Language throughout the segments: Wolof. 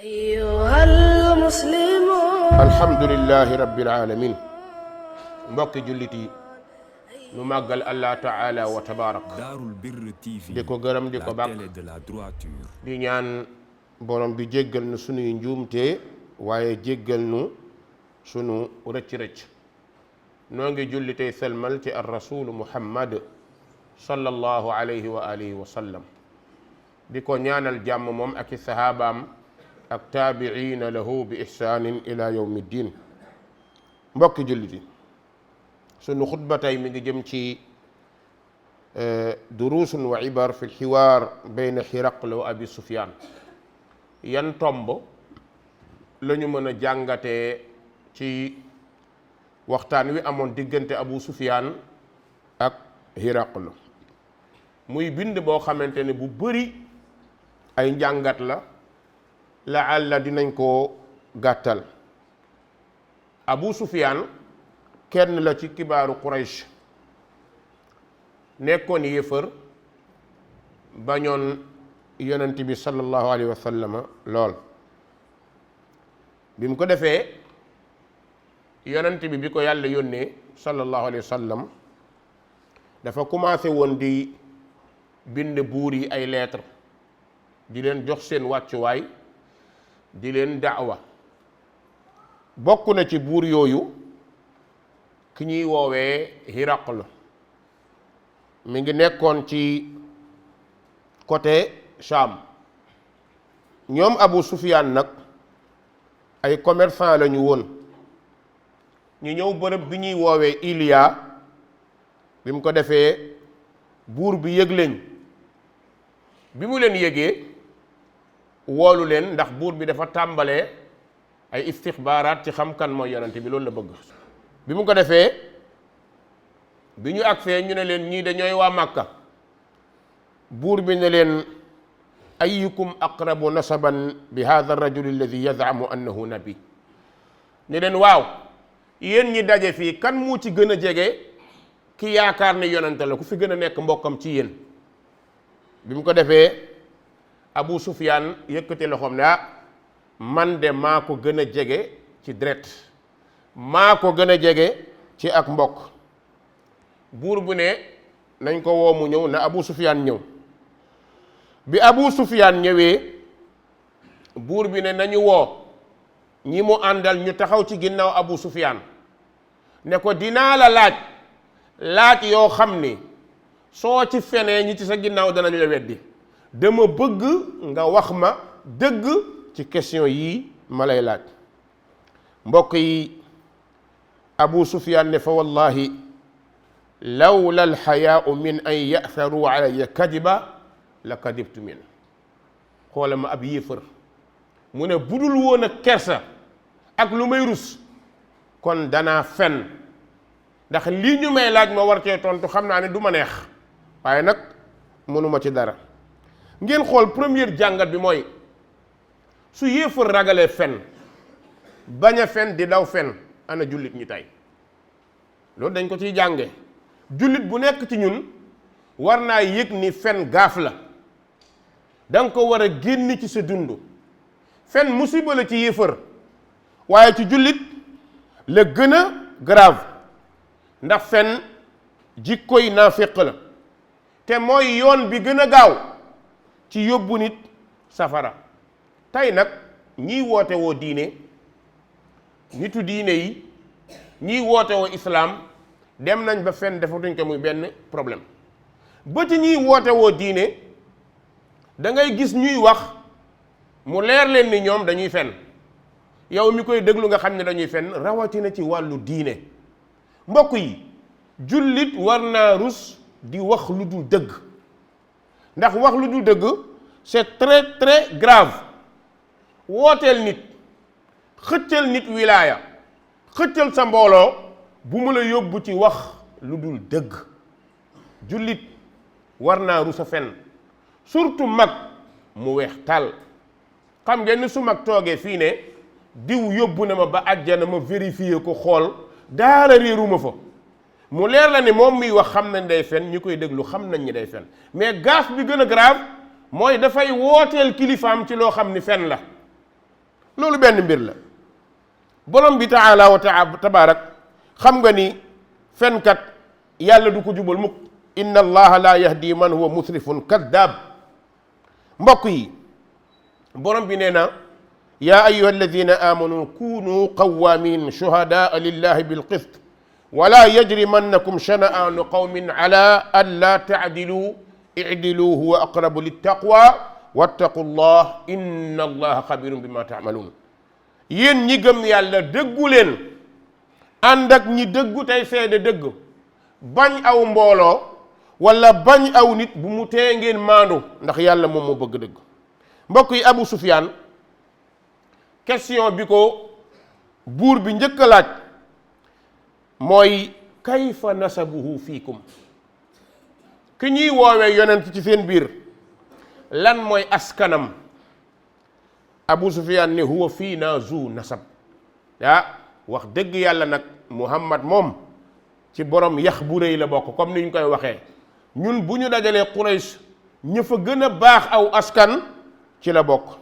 أيها المسلمون الحمد لله رب العالمين mbokki jullit yi nu màggal Allah taala wa tabarak Daarul Birr TV di ko gërëm di ko bàkk la télé de la droiture. di ñaan borom bi jéggal nu sunuy njuumte waaye jéggal nu sunu rëcc-rëcc noo ngi julli tey sëlmal ci ar rasulu muhammad sallallahu alayhi wa alihi wa sallam di ko ñaanal jàmm moom ak i sahabaam ak taabiina lahu bi ihsaanin ila yawmi ddin mbokki jullit yi sunu xutba tey mi ngi jëm ci duruusun wa ibar fi lxiwaar bayna xiraqla wa abi sufyaan yan tomb la ñu mën a jàngatee ci waxtaan wi amoon diggante abu sufyaan ak xiraqla muy bind boo xamante ne bu bëri ay njàngat la àlla dinañ ko gàttal. abu sufyaan kenn la ci kibaaru quraysh nekkoon yéefar bañoon yonent bi sallallahu alayhi wa sallam lool bi mu ko defee yonent bi ko yàlla yónnee sallallahu alayhi wa sallam dafa commencé woon di bind buur yi ay lettre di leen jox seen wàccuwaay di leen daawa bokk na ci buur yooyu ki ñuy woowee Hiraql mi ngi nekkoon ci côté Cham ñoom Abu Sufyaan nag ay commerçant la ñu woon ñu ñëw bërëb bi ñuy woowee Iliya bi mu ko defee buur bi yëg leen bi mu leen yëgee woolu leen ndax buur bi dafa tàmbalee ay istixbaaraat ci xam kan mooy yonent bi loolu la bëgg bi mu ko defee bi ñu agsee ñu ne leen ñii dañooy waa Màkka buur bi ne leen ayyukum aqrabu nasaban bi hadha ar-rajul alladi yazamu annahu nabi ne leen waaw yéen ñi daje fii kan moo ci gën a jege ki yaakaar ne yonente la ku fi gën a nekk mbokkam ci yéen bi mu ko defee Abu Sufyaan yëkkati loxoom ne man de maa ko gën a jege ci deret maa ko gën a jege ci ak mbokk buur bu ne nañ ko woo mu ñëw na Abu Sufyaan ñëw bi Abu Sufyaan ñëwee buur bi ne nañu woo ñi mu àndal ñu taxaw ci ginnaaw Abu Sufyaan ne ko dinaa la laaj yoo xam ni soo ci fenee ñi ci sa ginnaaw danañ la weddi dama bëgg nga wax ma dëgg ci question yii ma lay laaj mbokk yi Abu Sufyaan ne fa wallahi lawla alxayaau min an yatharu alayya kadiba la kadibtu min xoola ma ab yéefar mu ne budul woon ak kersa ak lu may rus kon danaa fen ndax lii ñu may laaj ma war cee tontu xam naa ne du ma neex waaye nag mënuma ci dara ngeen xool première jàngat bi mooy su yéefar ragalee fen bañ a fen di daw fen ana jullit ñi tey loolu dañ ko ciy jànge jullit bu nekk ci ñun war naa yëg ni fen gaaf la da nga ko war a génn ci sa dund fen musiba la ci yéefar waaye ci jullit la gën a grave ndax fen jikkoy naafiq la te mooy yoon bi gën a gaaw ci yóbbu nit safara tey nag ñiy woote woo diine nitu diine yi ñiy woote woo islaam dem nañ ba fen defatuñ ko muy benn problème ba ci ñiy woote woo diine da ngay gis ñuy wax mu leer leen ni ñoom dañuy fen yow mi koy déglu nga xam ne dañuy fen rawatina ci wàllu diine mbokk yi jullit war naa rus di wax lu dul dëgg ndax wax lu dul dëgg c'est très très grave wooteel nit xëccal nit wilaaya xëccal sa mbooloo bu mu la yóbbu ci wax lu dul dëgg jullit war naa rus a fen surtout mag mu weex tàll xam ngeen ni su mag toogee fii ne diw yóbbu na ma ba àjjana ma vérifier ko xool daara réeruma fa mu leer la ne moom miy wax xam nañ day fen ñi koy déglu xam nañ ñi day fen mais gaaf bi gën a grave mooy dafay wooteel kilifaam ci loo xam ni fen la loolu benn mbir la. borom bi taala wa tabaarak xam nga ni fenkat yàlla du ko jubal mukk. inna allaha la yahdi man huwa musrifun kaddaab. mbokk yi borom bi nee na yaa ayuha alladina amanu kunu qawamin shuhadaa lillahi bilqist wala yajrimannakum shana'aanu qawmin ala an la taadilu idilu huwa aqrabu littaqwa wattaqu llah inna allaha xabirun bima taamaluun. yéen ñi gëm yàlla dëggu leen ànd ak ñi dëggu tey seede dëgg bañ aw mbooloo wala bañ aw nit bu mu tee ngeen maandu ndax yàlla moom moo bëgg dëgg. mbokk yi Abu Sufyaan question bi ko buur bi njëkk a laaj mooy kayfa nasabuhu fiikum. ki ñuy woowee yonent ci seen biir lan mooy askanam. Abu Sufyaan ne huwa fii naa zu nasab. wax dëgg yàlla nag Muhammad moom ci borom yax bu rëy la bokk comme ni ñu koy waxee. ñun bu ñu dajalee Quraysh ña fa gën a baax aw askan ci la bokk.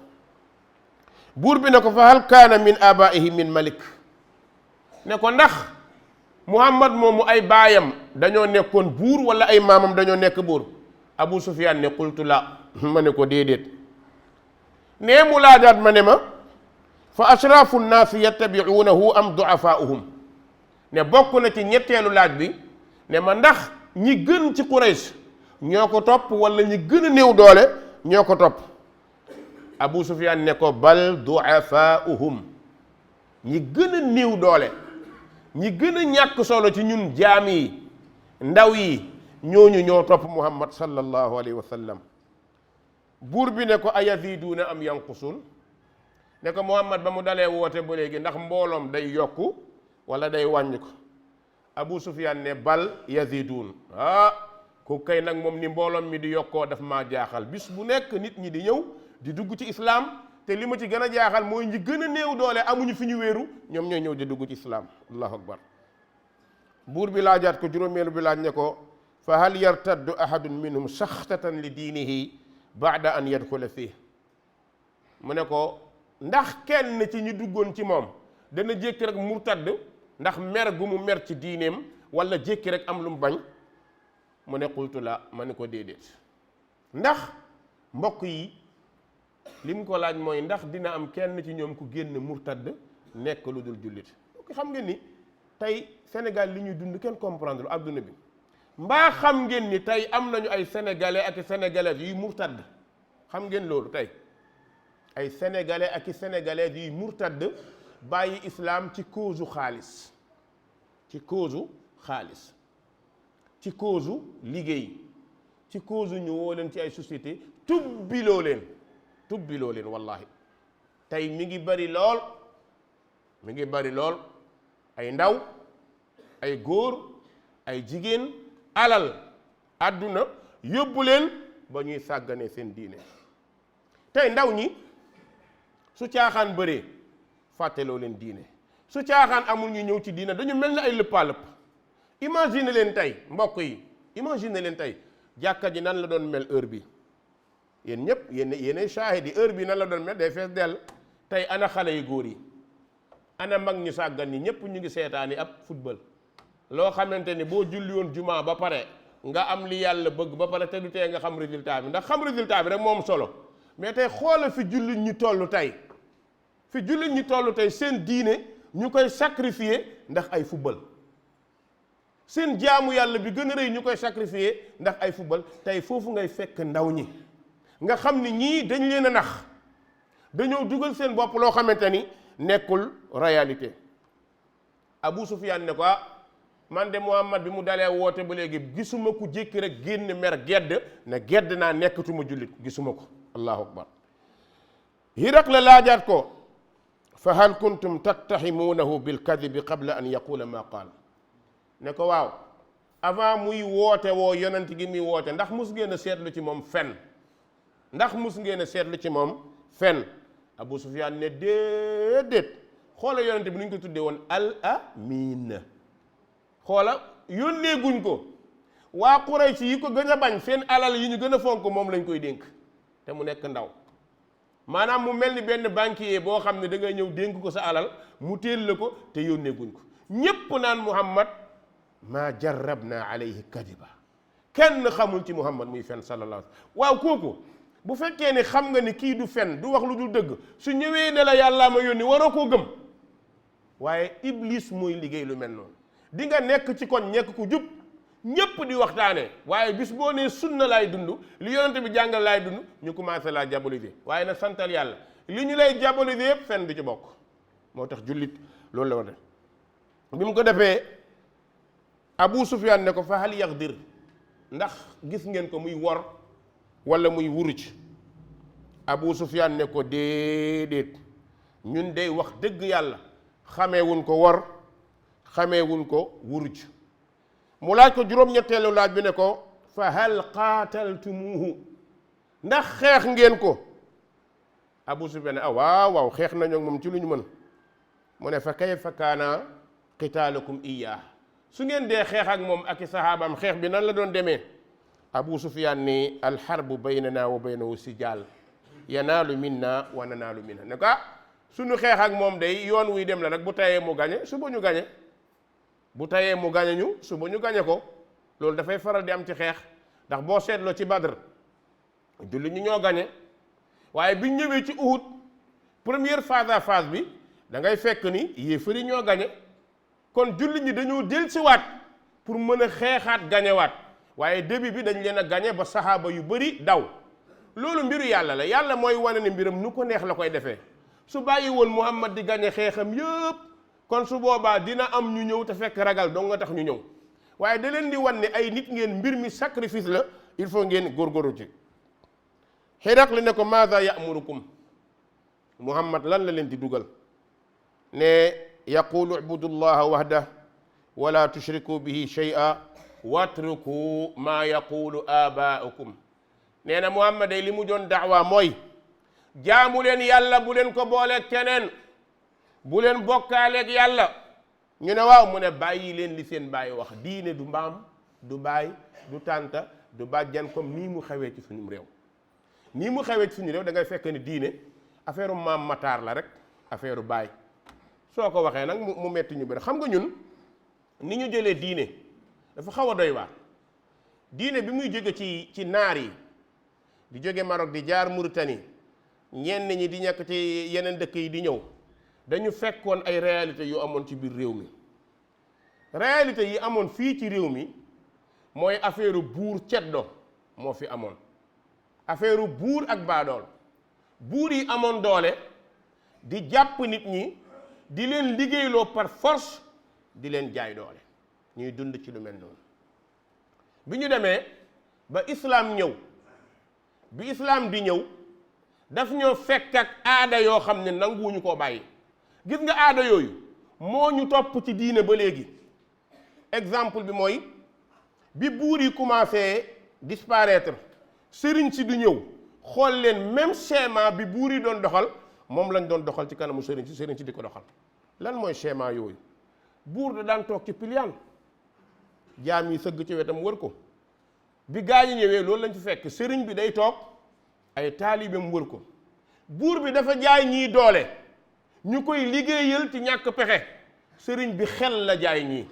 buur bi ne ko fa hal kaana min abaihi min malik. ne ko ndax Muhammad moomu ay baayam dañoo nekkoon buur wala ay maamam dañoo nekk buur. Abu Sufyaan ne qultu la ma ne ko déedéet. nee mu laajaat ma ne ma fa ashraafu nnaasi yattabiuunahu am duafaauhum. ne bokk na ci ñetteelu laaj bi ne ma ndax ñi gën ci Quraysh ñoo ko topp wala ñi gën a néew doole ñoo ko topp. Abu Sufyaan ne ko bal duafaauhum. ñi gën a néew doole ñi gën a ñàkk solo ci ñun jaam yi ndaw yi ñooñu ñoo topp Muhammad sallallahu alayhi wa sallam. buur bi ne ko ayaziduuna am yanqusun. ne ko Muhammad ba mu dalee woote ba léegi ndax mbooloom day yokku wala day wàññi ko. Abu Sufyaan ne bal yaziduun. ku kay nag moom ni mbooloom mi di yokkoo daf maa jaaxal bis bu nekk nit ñi di ñëw di dugg ci islaam te li ma ci gën a jaaxal mooy ñi gën a néew doole amuñu fi ñu wéeru ñoom ñooy ñëw di dugg ci islaam. allahu akbar. buur bi laajaat ko juróomeelu bi laaj ne ko fa hal yartaddu ahadun minhum saxtatan li diinihi baada an yadxula fii. mu ne ko ndax kenn ci ñi duggoon ci moom dana jékki rek murtadd ndax mer gu mu mer ci diineem wala jékki rek am lu mu bañ. mu ne qultu la ma ne ko déedéet. ndax mbokk yi li mu ko laaj mooy ndax dina am kenn ci ñoom ku génn murtadd nekk lu dul jullit. xam ngeen ni tey Sénégal li ñuy dund kenn comprendre lu adduna bi. mbaa xam ngeen ni tey am nañu ay sénégalais ak sénégalaises yuy murtadd. xam ngeen loolu tey ay sénégalais ak sénégalaises yuy murtadd bàyyi islam ci cause xaalis. ci cause xaalis. ci cause liggéey. ci cause ñu woo leen ci ay société tubbiloo leen wallahi. tey mi ngi bari lool ay ndaw ay góor ay jigéen alal àdduna yóbbu leen ba ñuy sàggane seen diine. tey ndaw ñi su caaxaan bëree fàtteloo leen diine su caaxaan amul ñu ñëw ci diine dañu mel ni ay lëppaa-lëpp. imagine leen tey mbokk yi imagine leen tey jàkka ji nan la doon mel heure bi yéen ñëpp yéenay shaahid yi heure bi nan la doon mel day fees dell. tey ana xale yu góor yi ana mag ñu sàggan ni ñëpp ñu ngi seetaani ab football loo xamante ni boo julli woon jumaa ba pare nga am li yàlla bëgg ba pare te du tee nga xam résultat bi ndax xam résultat bi rek moom solo. mais tey xoola fi jullit ñi toll tey seen diine ñu koy sacrifier ndax ay football. seen jaamu yàlla bi gën a rëy ñu koy sacrifier ndax ay football. tey foofu ngay fekk ndaw ñi nga xam ni ñii dañ leen a nax dañoo dugal seen bopp loo xamante ni nekkul réalité. Abu Sufyaan ne ko man de Muhammad bi mu dalee woote ba léegi gisuma ku jékki rek génn mer gedd ne gedd naa nekkatuma jullit gisuma ko. allahu akbar. Hiraqla laajaat ko fa hal kuntum tattahimuunahu bilkadibi qabla an yaqula ma qaal. ne ko waaw avant muy woote woo yonent gi muy woote ndax mus ngeen a seetlu ci moom fen. Abu Sufyaan ne déedéet. xoola yonent bi nu ñu ko tuddee woon al amin. xoola yónnee guñ ko waa Quraysh yi ko gën a bañ seen alal yi ñu gën a fonk moom lañ koy dénk te mu nekk ndaw. maanaam mu mel ni benn banquier boo xam ne da ngay ñëw dénk ko sa alal mu téel la ko te yónnee guñ ko ñépp naan Muhammad maa jarrabna alayhi kadiba kenn xamul ci Muhammad muy fen sallallahu alayhi waaw kooku bu fekkee ne xam nga ni kii du fen du wax lu dul dëgg su ñëwee ne la yàllaa ma yónni waroo koo gëm waaye iblis mooy liggéey lu mel noonu di nga nekk ci kon ñekk ku jub ñépp di waxtaanee waaye bis boo nee sunna laay dund li yonente bi jàngal laay dund ñu commencé laa diaboliser waaye nag santal yàlla li ñu lay diaboliser yëpp fen du ci bokk moo tax jullit loolu la war a bi mu ko defee Abu Sufyaan ne ko fa hal yaxdir ndax gis ngeen ko muy wor wala muy wuruj Abu Sufyaan ne ko déedéet ñun day wax dëgg yàlla xameewuñ ko wor xameewuñ ko wuruj mu laaj ko juróom-ñetteelu laaj bi ne ko fa hal qaataltumuuhu ndax xeex ngeen ko Abu Sufyaan ne waaw waaw xeex nañu moom ci lu ñu mën mu ne fa kayfa kaana qitaalukum iyaah su ngeen dee xeex ak moom ak i sahaabam xeex bi nan la doon demee Abu Sufyaan ni alxarbu baynana wa baynahu sijaal yanaalu minna wa nanaalu minna ne ko suñu xeex ak moom day yoon wuy dem la nag bu tayee mu gañe suba ñu gañe bu tayee mu gañe ñu suba ñu gañe ko loolu dafay faral di am ci xeex ndax boo seetloo ci Badr julli ñu ñoo gañe waaye biñ ñëwee ci Uhud première phase à phase bi da ngay fekk ni yéefar yi ñoo gañe kon julli ñi dañoo dellusiwaat pour mën a xeexaat gañewaat waaye début bi dañ leen a gañe ba saxaaba yu bëri daw loolu mbiru yàlla la yàlla mooy wane ni mbiram nu ko neex la koy defee su bàyyi woon Muhammad di gañe xeexam yëpp kon su boobaa dina am ñu ñëw te fekk ragal dong nga tax ñu ñëw waaye da leen di wan ne ay nit ngeen mbir mi sacrifice la il faut ngeen góorgóorlu ci Hiraql li ne ko maada ya'murukum Muhammad lan la leen di dugal ne yaqulu ubudu llaha wahdah wala tushriku bihi shay'a watruku ma yaqulu abaa'ukum nee na Muhammad day li mu doon daawa mooy jaamu leen yàlla bu leen ko booleeg keneen bu leen bokkaaleeg yàlla ñu ne waaw mu ne bàyyi leen li seen bàyyi wax diine du mbaam du baay du tànta du bàjjan comme nii mu xewee ci suñu réew nii mu xewee ci suñu réew da ngay fekk ni diine affaire maam mataar la rek affaire baay soo ko waxee nag mu metti ñu bëri xam nga ñun ni ñu jëlee diine dafa xaw a doy waar diine bi muy jóge ci naar yi di jóge Maroc di jaar Mauritanie ñenn ñi di ñekk ci yeneen dëkk yi di ñëw dañu fekkoon ay réalité yu amoon ci biir réew mi réalité yi amoon fii ci réew mi mooy affaire buur ceddo moo fi amoon affaire buur ak baadool buur yi amoon doole di jàpp nit ñi di leen liggéeyloo par force di leen jaay doole ñuy dund ci lu mel noonu bi ñu demee ba islaam ñëw bi islaam di ñëw daf ñoo fekk ak aada yoo xam ne nanguwuñu koo bàyyi gis nga aada yooyu moo ñu topp ci diine ba léegi exemple bi mooy bi buur yi commencé disparaître sëriñ si du ñëw xool leen même schéma bi buur yi doon doxal moom lañ doon doxal ci kanamu sëriñ si di ko doxal lan mooy schéma yooyu buur da daan toog ci piliyaan jaam yi sëgg ci wetam wër ko bi gaa ñi ñëwee loolu lañ ci fekk sëriñ bi day toog ay taalibeem wër ko buur bi dafa jaay ñii doole ñu koy liggéeyal ci ñàkk pexe sëriñ bi xel la jaay ñii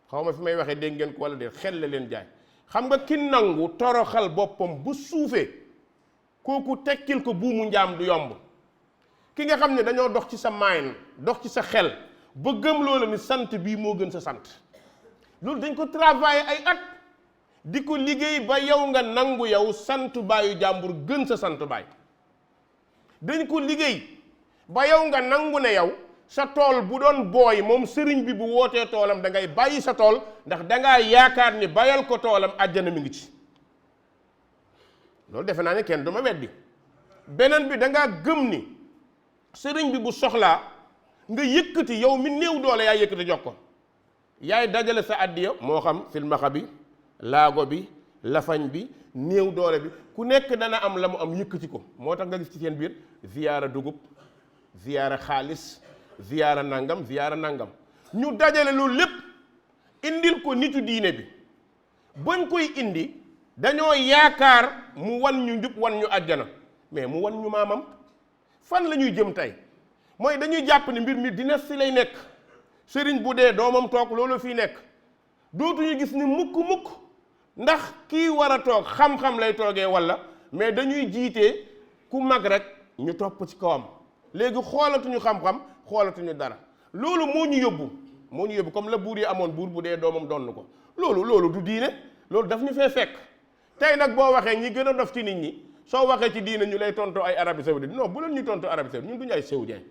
xaw ma fi may waxee dégg ngeen ko wala de xel la leen jaay xam nga ki nangu toroxal boppam bu suufee kooku tekkil ko buumu njaam du yomb ki nga xam ne dañoo dox ci sa maayin dox ci sa xel ba gëm loolu ni sant bii moo gën sa sant loolu dañ ko travailler ay at di ko liggéey ba yow nga nangu yow santu baayu jàmbur gën sa santu baay dañ ko liggéey ba yow nga nangu ne yow sa tool bu doon booy moom sëriñ bi bu wootee toolam da ngay bàyyi sa tool ndax dangaa yaakaar ni bayal ko toolam àjjana mi ngi ci loolu defe naa ne kenn du ma weddi beneen bi dangaa gëm ni sëriñ bi bu soxlaa nga yëkkati yow mi néew doole yaay yëkkati jox ko yaay dajale sa addiya moo xam silmaxa bi laago bi lafañ bi néew doole bi ku nekk dana am la mu am yëkkati ko moo tax nga gis ci seen biir ziyaara dugub ziyaara xaalis ziyaara nangam ñu dajale loolu lépp indil ko nitu diine bi bañ koy indi dañoo yaakaar mu wan ñu njub wan ñu àjjana mais mu wan ñu maamam. fan la ñuy jëm tey mooy dañuy jàpp ni mbir mi dynastie lay nekk sëriñ bu dee doomam toog loolu fii nekk dootuñu gis ni mukk ndax kii war a toog xam-xam lay toogee walla mais dañuy jiitee ku mag rek ñu topp ci kawam léegi xoolatuñu xam-xam xoolatuñu dara loolu moo ñu yóbbu comme la buur yi amoon buur bu dee doomam donn ko loolu du diine loolu daf ñu fee fekk tey nag boo waxee ñi gën a dof ci nit ñi soo waxee ci diine ñu lay tontu ay Arabie Saoudite non bu leen ñu tontu Arabie Saoudite ñun duñu ay saoudien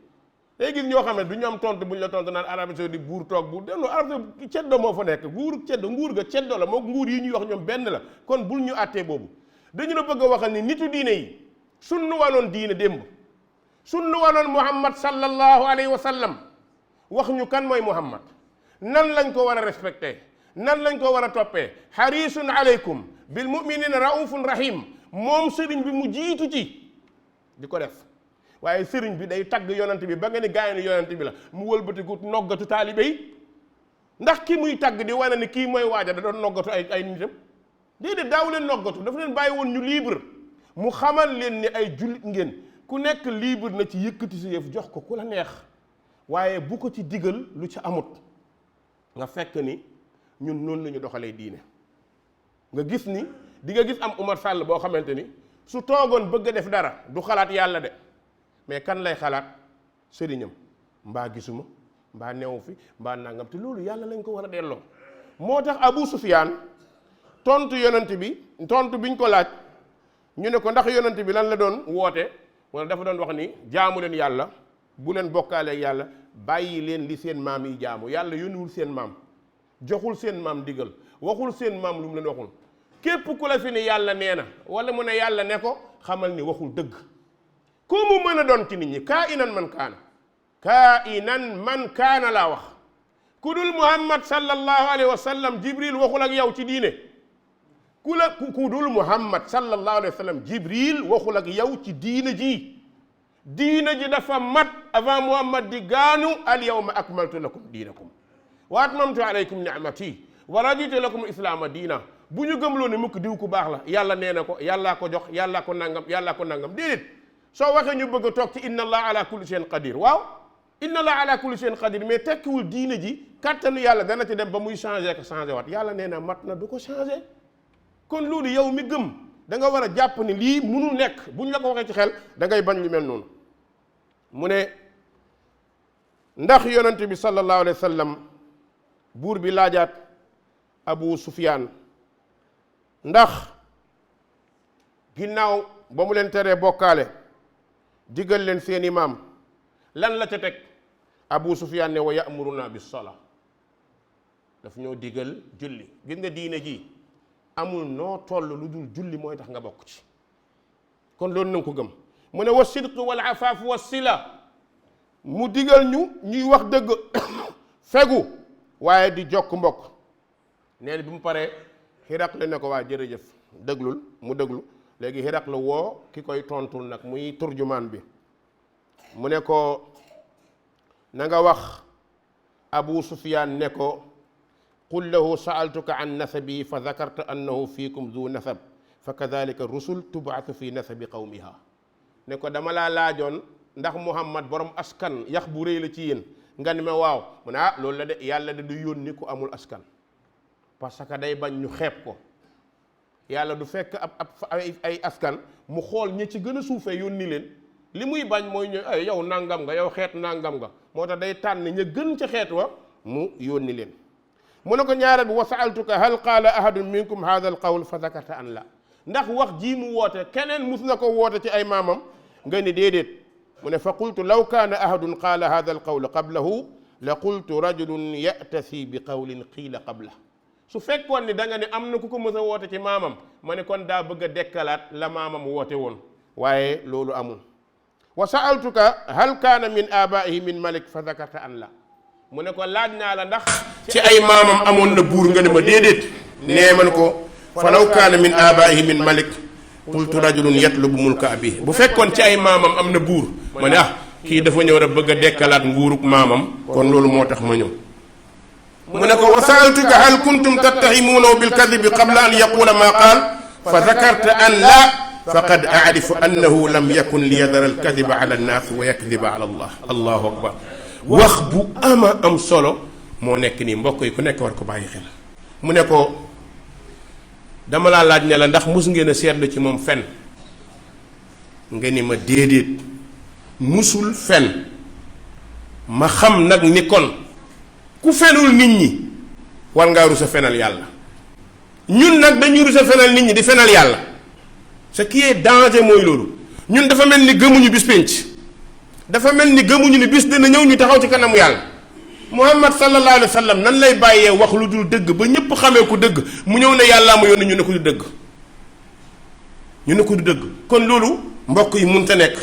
day gis ñoo xam ne du ñu am tontu bu ñu la tontu naan Arabie Saoudite buur toog buur non Arabie Saoudite ceddo moo fa nekk nguur ga ceddo la moo nguur yi ñuy wax ñoom benn la kon bul ñu àttee boobu dañu la bëgg a waxal ni nitu diine yi sunnu wanoon diine démb sunnu wanoon Muhammad sallallahu alayhi wa sallam wax ñu kan mooy Muhammad nan lañ ko war a respecté nan lañ ko war a toppee harisun aleykum bil muminina raufun rahim moom sëriñ bi mu jiitu ci di ko def waaye sëriñ bi day tagg yonent bi ba nga ni gaay ni yonent bi la mu wëlbatiku noggatu taalibe yi ndax ki muy tagg di wane ni kii mooy waaja da doon noggatu ay nitam déedéet daaw leen noggatu dafa leen bàyyi woon ñu libre mu xamal leen ni ay jullit ngeen ku nekk libre na ci yëkkati si yëf jox ko ku la neex waaye bu ko ci digal lu ci amut nga fekk ni ñun noonu la ñu doxalee diine nga gis ni di nga gis am Umar Sall boo xamante ni su toogoon bëgg a def dara du xalaat yàlla de mais kan lay xalaat sëriñam mbaa gisuma mbaa newu fi mbaa nangam te loolu yàlla lañ ko war a delloo moo tax Abu Sufyaan tontu yonent bi tontu biñ ko laaj ñu ne ko ndax yonent bi lan la doon woote wala dafa doon wax ni jaamu leen yàlla bu leen bokkaaleeg yàlla bàyyi leen li seen maam yi jaamu yàlla yónniwul seen maam joxul seen maam digal waxul seen maam lu mu leen waxul képp ku la fi ne yàlla nee na wala mu ne yàlla ne ko xamal ni waxul dëgg ku mu mën a doon ci nit ñi kaa inan man kaana laa wax ku dul Muhammad sallallahu alayhi wa sallam Jibril waxul ak yow ci diine ku dul Muhammad sallallahu alayhi wa sallam Jibril waxul ak yow ci diine ji dafa mat avant Muhammad di gaanu al yawma akmaltu lakum diinakum wa atmamtu alaykum ni'mati wa raditu lakum islaama diina bu ñu gëmloo ne mukk diw ku baax la yàlla nee na ko yàllaa ko jox yàllaa ko nangam déedéet soo waxee ñu bëgg a toog ci inna allah ala kulli shay'in qadir waaw inna allah ala kulli shay'in qadir mais tekkiwul diine ji kattanu yàlla dana ci dem ba muy changé waat yàlla nee na mat na du ko changé kon loolu yow mi gëm da nga war a jàpp ni lii munul nekk bu ñu la ko waxee ci xel da ngay bañ lu mel noonu mu ne ndax yonent bi sallallahu alayhi wa sallam buur bi laajaat Abu Sufyaan ndax ginnaaw ba mu leen teree bokkaale digal leen seeni maam lan la ca teg Abu Sufyaan ne wa ya'muruna bis salaa daf ñoo digal julli gis nga diine ji amul noo toll lu dul julli mooy tax nga bokk ci kon loolu na nga ko gëm mu ne wa sidq wal afaaf wa sila mu digal ñu ñuy wax dëgg fegu waaye di jokk mbokk nee na bi mu paree Hiraql ne ko waa jërëjëf déglul mu déglu léegi Hiraql woo ki koy tontul nag muy turjumaan bi mu ne ko na nga wax Abu Sufyaan ne ko qul lahu sa'altuka an nasabi fa dhakarta annahu fiikum dhu nasab fa kadhalika rusul tub'athu fi nasabi qawmiha ne ko dama laa laajoon ndax Muhammad borom askan yax bu rëy la ci yéen nga ni ma waaw mu ne loolu la de yàlla de du yónni ku amul askan parce que day bañ ñu xeeb ko yàlla du fekk ay askan mu xool ñi ci gën a suufee yónni leen li muy bañ mooy ñu ay yow nangam nga yow xeet nangam nga moo tax day tànn ña gën ca xeet wa mu yónni leen mu ne ko ñaareel bi wa sa'altuka hal qaala ahadun minkum hadha al qawl fa dhakarta an la ndax wax jii mu woote keneen mus na ko woote ci ay maamam nga ni déedéet mu ne fa qultu law kaana ahadun qaala hadha al qawl qablahu la qultu rajulun ya'tasi bi qawlin qiila qabla su fekkoon ni da nga ne am na ku ko mës a woote ci maamam ma ne kon daa bëgg a dekkalaat la maamam woote woon waaye loolu amul wa sa'altuka hal kaana min abaihi min malik fa dhakarta an la mu ne ko laaj naa la ndax ci ay maamam amoon na buur nga ne ma déedéet nee man ko fa law kaana min abaihi min malik qultu rajulun yatlubu mulka abi bu fekkoon ci ay maamam am na buur ma ne kii dafa ñëw rek bëgg a dekkalaat nguuruk maamam kon loolu moo tax ma ñëw mu ne ko wa sa'altuka hal kuntum tattahimuunahu bil kadhibi qabla an yaqula ma qaal fa dhakarta an la faqad aarifu annahu lam yakun li yadara alkadiba ala annaas wa yakdiba ala allah. allahu akbar. wax bu ama am solo moo nekk nii mbokk yi ku nekk war ko bàyyi xel. mu ne ko dama laa laaj ne la ndax mus ngeen a seetlu ci moom fen nga ni ma déedéet musul fen. ma xam nag ni kon ku fenul nit ñi war ngaa rus a fenal yàlla. ñun nag dañuy rus a fenal nit ñi di fenal yàlla. ce qui est danger mooy loolu. ñun dafa mel ni gëmuñu bis pénc. dafa mel ni gëmuñu ni bis dina ñëw ñu taxaw ci kanamu yàlla. Muhammad sallallahu alayhi wa sallam nan lay bàyyee wax lu dul dëgg ba ñëpp xamee ko dëgg mu ñëw ne yàllaa ma yónni ñu ne ko du dëgg. ñu ne ko du dëgg kon loolu mbokk yi mënta nekk.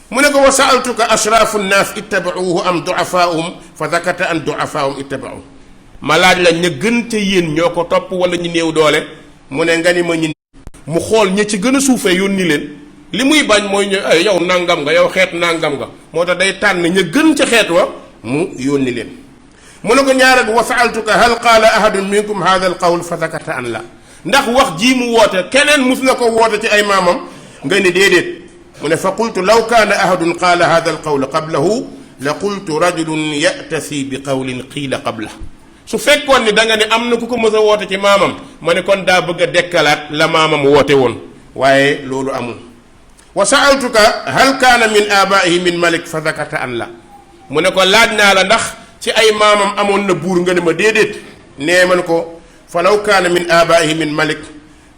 mu ne ko wa saaltuka ashraafu nnaas ittabauhu am duafaahum fa dakata an duafaahum ittabauhu. ma laaj la ña gën ca yéen ñoo ko topp wala ñu néew doole mu ne nga ni ma ñi mu xool ña ci gën a suufee yónni leen li muy bañ mooy ñu ay yow nangam nga yow xeet nangam nga moo tax day tànn ña gën ca xeet wa mu yónni leen. mu ne ko ñaareel wa saaltuka hal qaala ahadun minkum hada al qawl fa dakata an la ndax wax jii mu woote keneen mus na ko woote ci ay maamam nga ni déedéet. mu ne fa qultu law kaana ahadun qaala hada al qawla qablahu la qultu rajulun yatasi bi qawlin qiila qabla. su fekkoon ni da nga ne am na ku ko mës a woote ci maamam ma ne kon daa bëgg a dekkalaat la maamam woote woon waaye loolu amul. wa saaltuka hal kaana min abaihi min malik fa dakata an la mu ne ko laaj naa la ndax ci ay maamam amoon na buur nga ne ma déedéet nee man ko fa law kaana min abaihi min malik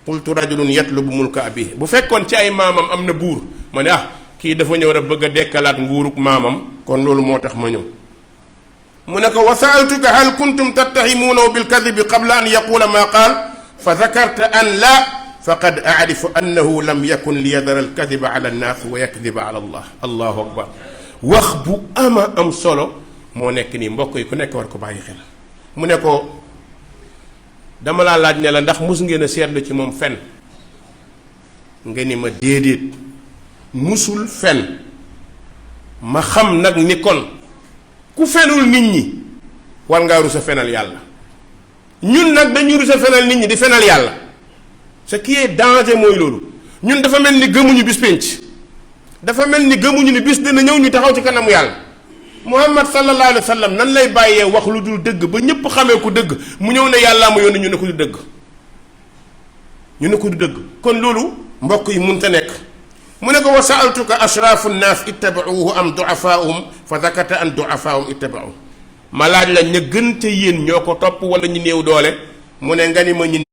qultu rajulun yatlubu mulka abihi bu fekkoon ci ay maamam am na buur ma ne kii dafa ñëw rek bëgg a dekkalaat nguuruk maamam kon loolu moo tax ma ñëw. mu ne ko wa saaltuka hal kuntum tattahimuunahu bilkadibi qabla an yaqula ma qaal fa dakarta an la faqad aarifu annahu lam yakun li yadara alkadiba ala annaas wa yakdiba ala allah. allahu akbar. wax bu ama am solo moo nekk nii mbokk yi ku nekk war ko bàyyi xel. mu ne ko dama laa laaj ne la ndax mus ngeen a seetlu ci moom fen nga ni ma déedéet musul fen. ma xam nag ni kon ku fenul nit ñi war ngaa rus a fenal yàlla. ñun nag dañuy rus a fenal nit ñi di fenal yàlla. ce qui est danger mooy loolu. ñun dafa mel ni gëmuñu bis pénc. dafa mel ni gëmuñu ni bis dina ñëw ñu taxaw ci kanamu yàlla. Muhammad sallallahu alayhi wa sallam nan lay bàyyee wax lu dul dëgg ba ñëpp xamee ko dëgg mu ñëw ne yàllaa ma yónni ñu ne ko du dëgg. ñu ne ko du dëgg kon loolu mbokk yi mënta nekk. mu ne ko wa saaltuka ashraafu nnaas ittabauhu am duafaahum fa dakata an duafaahum ittabauhu. ma laaj la ña gën ca yéen ñoo ko topp wala ñu néew doole mu ne nga ni ma ñi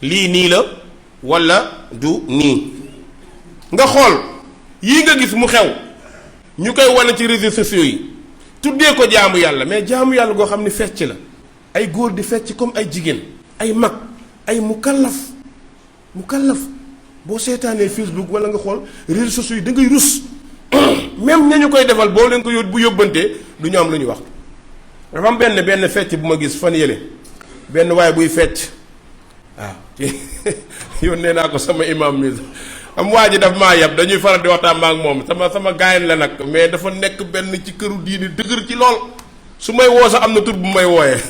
lii nii la wala du nii. nga xool yii nga gis mu xew ñu koy wane ci réseaux sociaux yi tuddee ko jaamu yàlla mais jaamu yàlla goo xam ni fecc la ay góor di fecc comme ay jigéen ay mag ay mukallaf boo seetaanee Facebook wala nga xool réseaux sociaux yi da ngay rus même ña ñu koy defal boo leen ko bu yóbbantee du ñu am lu ñu wax. dafa am benn fecc bu ma gis fan yële benn waaye buy fecc waaw yónnee naa ko sama imam mi am waa ji daf maa yab dañuy faral di waxtaan ma ak moom sama gaayen la nag mais dafa nekk benn ci këru diini dëgër ci lool su may woo sax am na tur bu may wooyee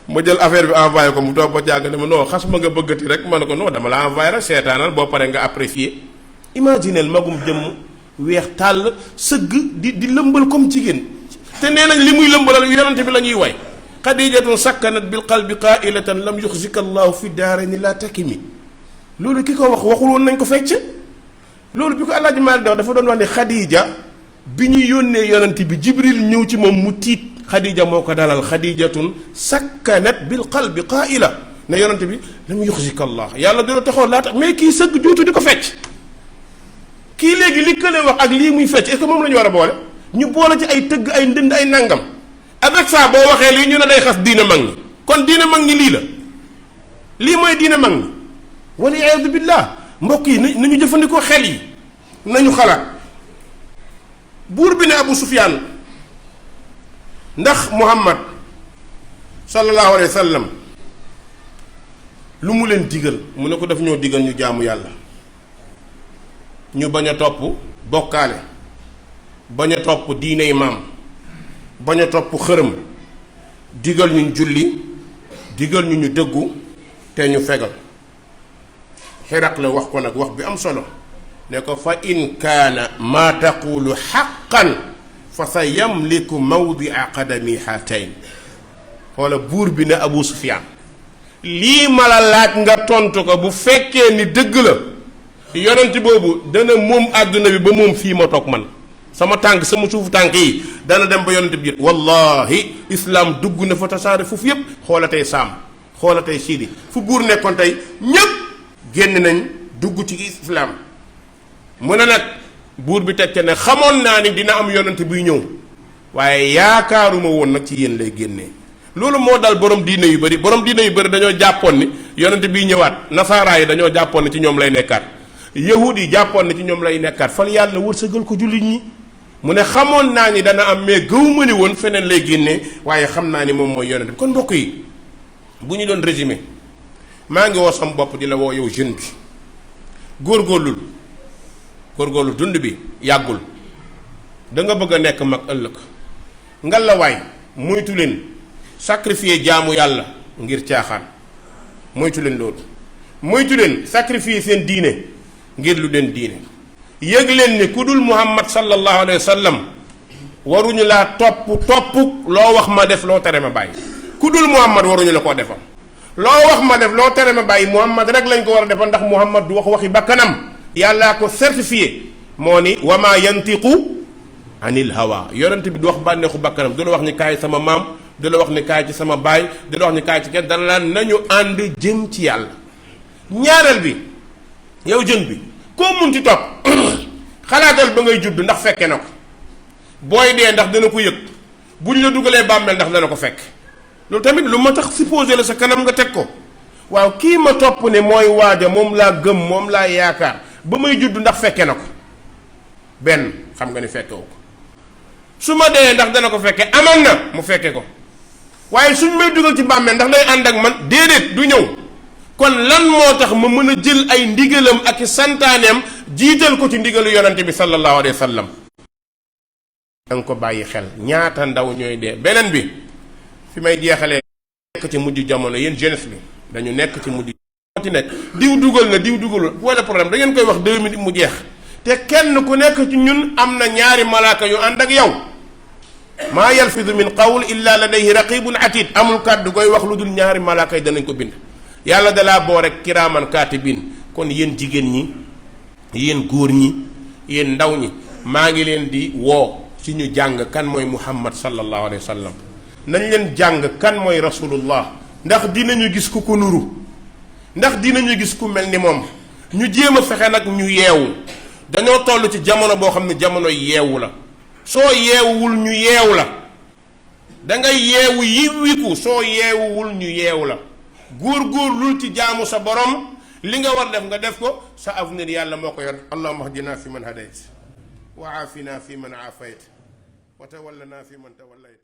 ma jël affaire bi envoyé ko mu toog ba jàng ne ma non xas ma nga bëggati rek ma ne ko non dama la envoyé rek seetaanal boo paree nga apprécier. imaginel magum jëmm weex tàll sëgg di lëmbal comme jigéen te nee nañ li muy lëmbalal yonante bi la ñuy way xadijatun sakkanat bil qalbi qailatan lam yuxzika allahu fi daarayni la takimi. loolu ki ko waxul woon nañ ko fecc loolu bi ko Alaaji Maalik dafa doon wax ne Xadija bi ñu yónnee yonante bi Jibril ñëw ci moom mu tiit Xadija moo ko dalal xadijatun sakkanat bil qalbi qaila ne yonante bi lam yuxzika allah yàlla dina taxoon laata mais kii sëgg juutu di ko fecc. kii léegi li kële wax ak lii muy fecc est-ce que moom la ñu war a boole ñu boole ci ay tëgg ay ndënd ay nangam avec ça boo waxee lii ñu ne day xas diine mag ñi kon diine mag ñi lii la lii mooy diine mag ñi wal iyaadu billah. mbokk yi nañu jëfandikoo xel yi nañu xalaat buur bi ne Abu Sufyaan ndax Muhammad sallallahu alayhi wa sallam lu mu leen digal mu ne ko daf ñoo digal ñu jaamu yàlla ñu bañ a topp bokkaale bañ a topp diiney maam bañ a topp xërëm digal ñu julli digal ñu dëggu te ñu fegal Xiraq la wax ko nag wax bi am solo ne ko fa in kaana maa taqulu xaqan fa sa yamliku mawdia qadami haatayn. xoola buur bi ne Abu Sufyaan lii ma la laaj nga tontu ko bu fekkee ni dëgg la yonent boobu dana moom àdduna bi ba moom fii ma toog man sama tànk sama suufu tànk yi dana dem ba yonent bi wallahi islam dugg na fa tasaare foofu yépp. xoola tey Saam xoola tey Syrie fu buur nekkoon tey ñépp génn nañ dugg ci islam. mu ne nag buur bi teg ca ne xamoon naa ni dina am yonent buy ñëw waaye yaakaaruma woon nag ci yéen lay génnee. loolu moo dal borom diine yu bëri borom diine yu bëri dañoo jàppoon ni yonent biy ñëwaat nasaaraa yi dañoo jàppoon ni ci ñoom lay nekkaat yahud yi jàppoon ni ci ñoom lay nekkaat fal yàlla wërsëgal ko jullit ñi. mu ne xamoon naa ni dana am mais gëwuma ni woon feneen lay génnee waaye xam naa ni moom mooy yonent bi. kon mbokk yi bu ñu doon résumé maa ngi woo sam bopp di la woo yow jeune bi góorgóorlul dund bi yàggul da nga bëgg a nekk mag ëllëg ngalawaay moytu leen sacrifier jaamu yàlla ngir caaxaan moytu leen loolu. moytu leen sacrifier seen diine ngir lu leen diine. yëg leen ni ku dul Muhammad sallallahu alayhi wa sallam waruñu laa topp loo wax ma def loo tere ma bàyyi. ku dul Muhammad waruñu la koo defal loo wax ma def loo tere ma bàyyi Muhammad rek lañ ko war a defal ndax Muhammad du wax waxi bakkanam yàllaa ko certifié moo ni wa maa yantiqu anil hawa. yonent bi du wax bànneexu bakkanam du la wax ni kaay sama maam du la wax ni kaay ci sama baay du la wax ni kaay ci kenn dana laan nañu ànd jëm ci yàlla. ñaareel bi yow jën bi koo mun ci topp xalaatal ba ngay judd ndax fekke na ko booy dee ndax dana ko yëg buñ la dugalee bàmmeel ndax dana ko fekk. loolu tamit lu ma tax supposé la sa kanam nga teg ko waaw kii ma topp ne mooy waaja moom laa gëm moom laa yaakaar ba may judd ndax fekke na ko benn xam nga ni fekkewu ko su ma dee ndax dana ko fekke amal na mu fekke ko waaye suñ may dugal ci bàmmeel ndax day ànd ak man déedéet du ñëw. kon lan moo tax ma mën a jël ay ndigalam ak i santaaneem jiital ko ci ndigalu yonante bi sallallahu alayhi wa sallam. da nga ko bàyyi xel ñaata ndaw ñooy dee. beneen bi fi may jeexalee nekk ci mujj jamono yéen jeunesse bi dañu nekk ci mujj ci nekk diw dugal na diw dugalul wala problème da ngeen koy wax 2 minutes mu jeex te kenn ku nekk ci ñun am na ñaari malaaka yu ànd ak yow. maa yalfidu min qawl illa ladayhi raqibun atid. amul kàddu koy wax lu dul ñaari malaaka yi danañ ko bind. yàlla dalaa boo rek kiraaman kaatibin. kon yéen jigéen ñi yéen góor ñi yéen ndaw ñi maa ngi leen di woo ci ñu jàng kan mooy Muhammad sallallahu alayhi wa sallam. nañ leen jàng kan mooy rasulullah ndax dinañu gis ku ko nuru ndax dinañu gis ku mel ni moom. ñu jéem a fexe nag ñu yeewu dañoo toll ci jamono boo xam ne jamono yeewu la. soo yeewuwul ñu yeewu la da ngay yeewu yiwiku soo yeewuwul ñu yeewu la. góor-góorlul ci jaamu sa borom li nga war def nga def ko sa avenir yàlla moo ko yor. allahumma ahdina fi man hadayt wa aafina fi man aafayt wa tawallana fi man tawallayt.